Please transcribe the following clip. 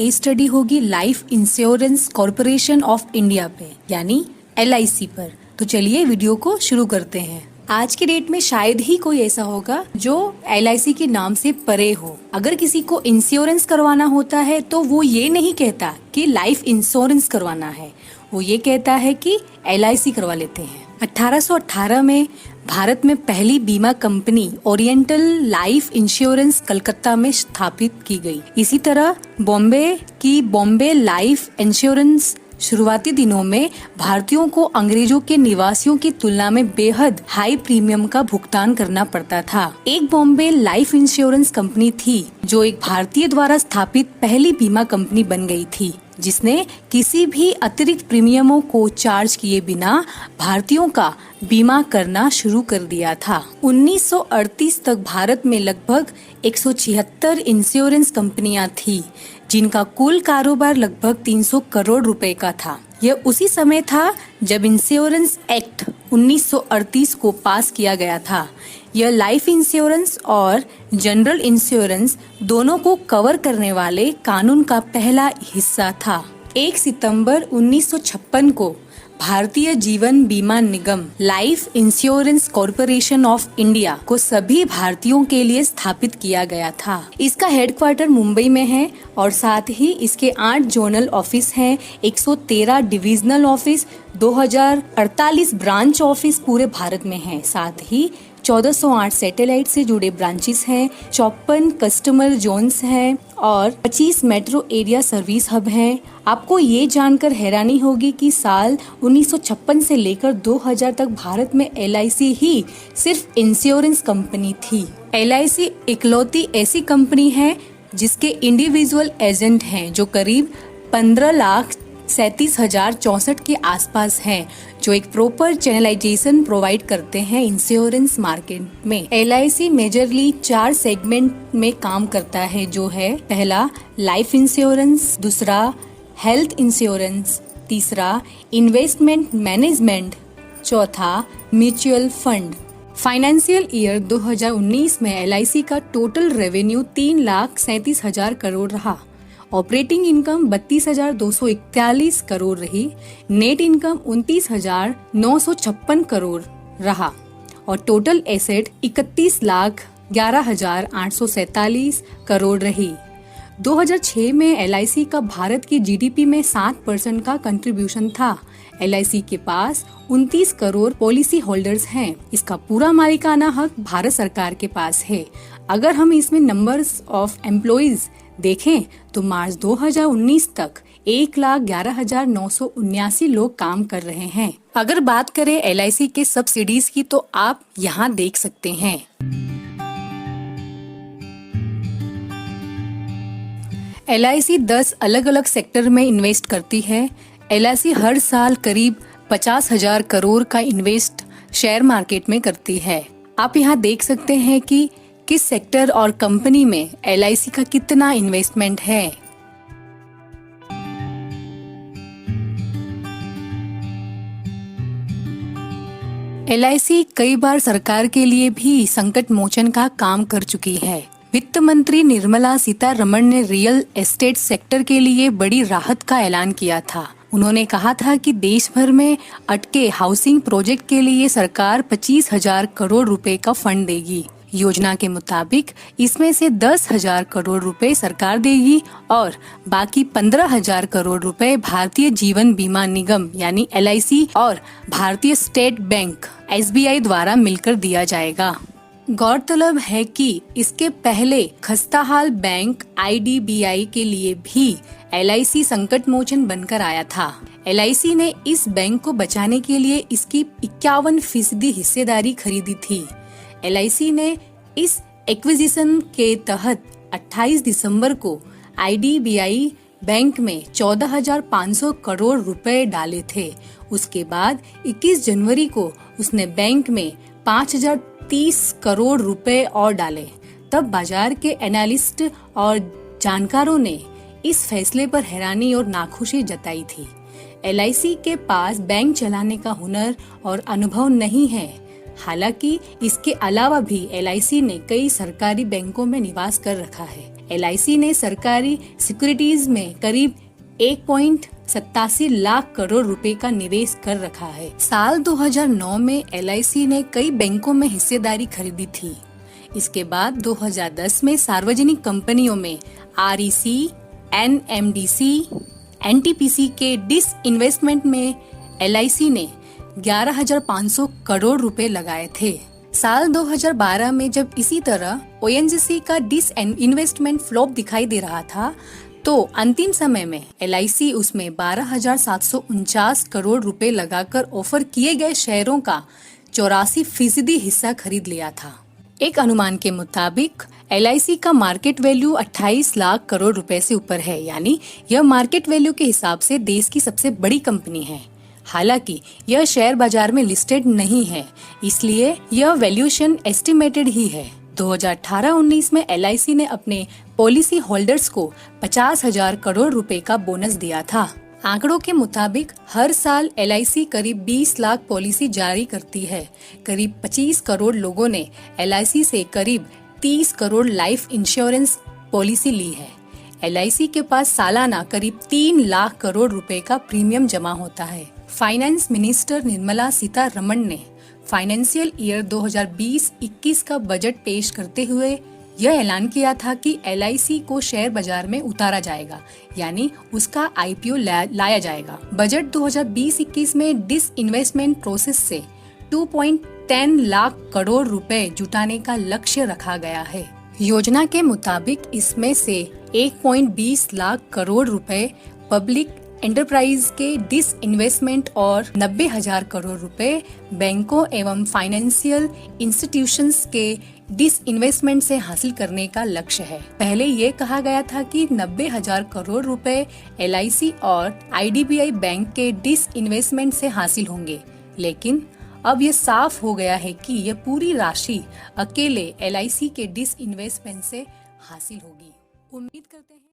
Case study होगी life insurance corporation of India पे, यानी LIC पर। तो चलिए वीडियो को शुरू करते हैं। आज के डेट में शायद ही कोई ऐसा होगा जो LIC के नाम से परे हो। अगर किसी को इंश्योरेंस करवाना होता है तो वो ये नहीं कहता कि लाइफ इंश्योरेंस करवाना है, वो ये कहता है कि LIC करवा लेते हैं। 1818 में भारत में पहली बीमा company oriental life insurance Calcutta में स्थापित की गई। इसी तरह बॉम्बे की बॉम्बे लाइफ इंश्योरेंस शुरुआती दिनों में भारतीयों को अंग्रेजों के निवासियों की तुलना में बेहद हाई प्रीमियम का भुगतान करना पड़ता था। एक बॉम्बे लाइफ इंश्योरेंस कंपनी थी जो एक भारतीय द्वारा स्थापित पहली बीमा कंपनी बन गई थी, जिसने किसी भी अतिरिक्त प्रीमियमों को चार्ज किए बिना भारतीयों का बीमा करना शुरू कर दिया था। 1938 तक भारत में लगभग 176 इंश्योरेंस कंपनियां थी, जिनका कुल कारोबार लगभग 300 करोड़ रुपए का था। यह उसी समय था जब इंश्योरेंस एक्ट 1938 को पास किया गया था। यह लाइफ इंश्योरेंस और जनरल इंश्योरेंस दोनों को कवर करने वाले कानून का पहला हिस्सा था। 1 सितंबर 1956 को भारतीय जीवन बीमा निगम life insurance corporation of India को सभी भारतीयों के लिए स्थापित किया गया था। इसका हेडक्वार्टर मुंबई में है और साथ ही इसके 8 जोनल ऑफिस हैं, 113 डिविजनल ऑफिस, 2048 ब्रांच ऑफिस पूरे भारत में हैं। साथ ही 1408 सैटेलाइट से जुड़े ब्रांचेस हैं, 54 कस्टमर जोन्स हैं और 25 मेट्रो एरिया सर्विस हब हैं। आपको ये जानकर हैरानी होगी कि साल 1956 से लेकर 2000 तक भारत में LIC ही सिर्फ इंश्योरेंस कंपनी थी। LIC इकलौती ऐसी कंपनी है जिसके इंडिविजुअल एजेंट हैं जो करीब 15,37,064 के आसपास हैं, जो एक प्रॉपर चैनलाइजेशन प्रोवाइड करते हैं इंश्योरेंस मार्केट में। LIC मेजरली 4 सेगमेंट में काम करता है, जो है पहला लाइफ इंश्योरेंस, दूसरा हेल्थ इंश्योरेंस, तीसरा इन्वेस्टमेंट मैनेजमेंट, चौथा म्यूचुअल फंड। फाइनेंशियल ईयर 2019 में LIC का टोटल रेवेन्यू 3,37,000 करोड़ रहा। ऑपरेटिंग इनकम 32,241 करोड़ रही। नेट इनकम 29,956 करोड़ रहा और टोटल एसेट 31,11,847 करोड़ रही। 2006 में LIC का भारत की GDP में 7% का कंट्रीब्यूशन था। LIC के पास 29 करोड़ पॉलिसी होल्डर्स हैं। इसका पूरा मालिकाना हक भारत सरकार के पास है। अगर हम इसमें नंबर्स ऑफ एम्प्लॉइज देखें तो मार्च 2019 तक 1,11,979 लोग काम कर रहे हैं। अगर बात करें LIC के सब्सिडीज की तो आप यहाँ देख सकते हैं। LIC 10 अलग अलग सेक्टर में इन्वेस्ट करती है। LIC हर साल करीब 50,000 करोड़ का इन्वेस्ट शेयर मार्केट में करती है। आप यहाँ देख सकते हैं कि किस सेक्टर और कंपनी में LIC का कितना इन्वेस्टमेंट है। LIC कई बार सरकार के लिए भी संकट मोचन का काम कर चुकी है। वित्त मंत्री निर्मला सीतारमण ने रियल एस्टेट सेक्टर के लिए बड़ी राहत का ऐलान किया था। उन्होंने कहा था कि देश भर में अटके हाउसिंग प्रोजेक्ट के लिए सरकार 25,000 करोड़ रुपए का फंड देगी। योजना के मुताबिक इसमें से 10,000 करोड़ रुपए सरकार देगी और बाकी 15,000 करोड़ रुपए भारतीय जीवन बीमा निगम यानी LIC और भारतीय स्टेट बैंक SBI द्वारा मिलकर दिया जाएगा। गौरतलब है कि इसके पहले खस्ताहाल बैंक IDBI के लिए भी LIC संकट मोचन बनकर आया था। LIC ने इस बैंक को बचाने के लिए इसकी 51% हिस्सेदारी खरीदी थी। LIC ने इस एक्विजिशन के तहत 28 दिसंबर को IDBI बैंक में 14,500 करोड़ रुपए डाले थे। उसके बाद 21 जनवरी को उसने बैंक में 5,030 करोड़ रुपए और डाले। तब बाजार के एनालिस्ट और जानकारों ने इस फैसले पर हैरानी और नाखुशी जताई थी। LIC के पास बैंक चलाने का हुनर और अनुभव नहीं है। हालांकि इसके अलावा भी LIC ने कई सरकारी बैंकों में निवास कर रखा है। LIC ने सरकारी सिक्योरिटीज में करीब 1.87 लाख करोड़ रुपए का निवेश कर रखा है। साल 2009 में LIC ने कई बैंकों में हिस्सेदारी खरीदी थी। इसके बाद 2010 में सार्वजनिक कंपनियों में REC, NMDC, NTPC के डिसइन्वेस्टमेंट में LIC ने 11,500 करोड़ रुपए लगाए थे। साल 2012 में जब इसी तरह ONGC का डिसइन्वेस्टमेंट फ्लॉप दिखाई दे रहा था, तो अंतिम समय में LIC उसमें 12,749 करोड़ रुपए लगाकर ऑफर किए गए शेयरों का 84% हिस्सा खरीद लिया था। एक अनुमान के मुताबिक LIC का मार्केट वैल्यू 28 लाख करोड़ रुपए से ऊपर है, यानी यह मार्केट वैल्यू के हिसाब से देश की सबसे बड़ी कंपनी है। हालांकि यह शेयर बाजार में लिस्टेड नहीं है, इसलिए यह वैल्यूएशन एस्टिमेटेड ही है। 2018-19 में LIC ने अपने पॉलिसी होल्डर्स को 50,000 करोड़ रुपए का बोनस दिया था। आंकड़ों के मुताबिक हर साल LIC करीब 20 लाख पॉलिसी जारी करती है। करीब 25 करोड़ लोगों ने LIC से करीब 30 करोड़ लाइफ इंश्योरेंस पॉलिसी ली है। LIC के पास सालाना करीब 3 लाख करोड़ रुपए का प्रीमियम जमा होता है। फाइनेंस मिनिस्टर निर्मला सीतारमण ने फाइनेंशियल ईयर 2020-21 का बजट पेश करते हुए यह ऐलान किया था कि LIC को शेयर बाजार में उतारा जाएगा, यानी उसका IPO लाया जाएगा। बजट 2020-21 में डिसइन्वेस्टमेंट प्रोसेस से 2.10 लाख करोड़ रुपए जुटाने का लक्ष्य रखा गया है। योजना के मुताबिक इसमें से 1.20 लाख करोड़ रुपए पब्लिक एंटरप्राइज के डिसइन्वेस्टमेंट और 90,000 करोड़ रुपए बैंकों एवं फाइनेंशियल इंस्टीट्यूशंस के डिसइन्वेस्टमेंट से हासिल करने का लक्ष्य है। पहले ये कहा गया था कि 90,000 करोड़ रुपए LIC और IDBI बैंक के डिसइन्वेस्टमेंट से हासिल होंगे, लेकिन अब ये साफ हो गया है कि यह पूरी राशि अकेले LIC के डिसइन्वेस्टमेंट से हासिल होगी। उम्मीद करते हैं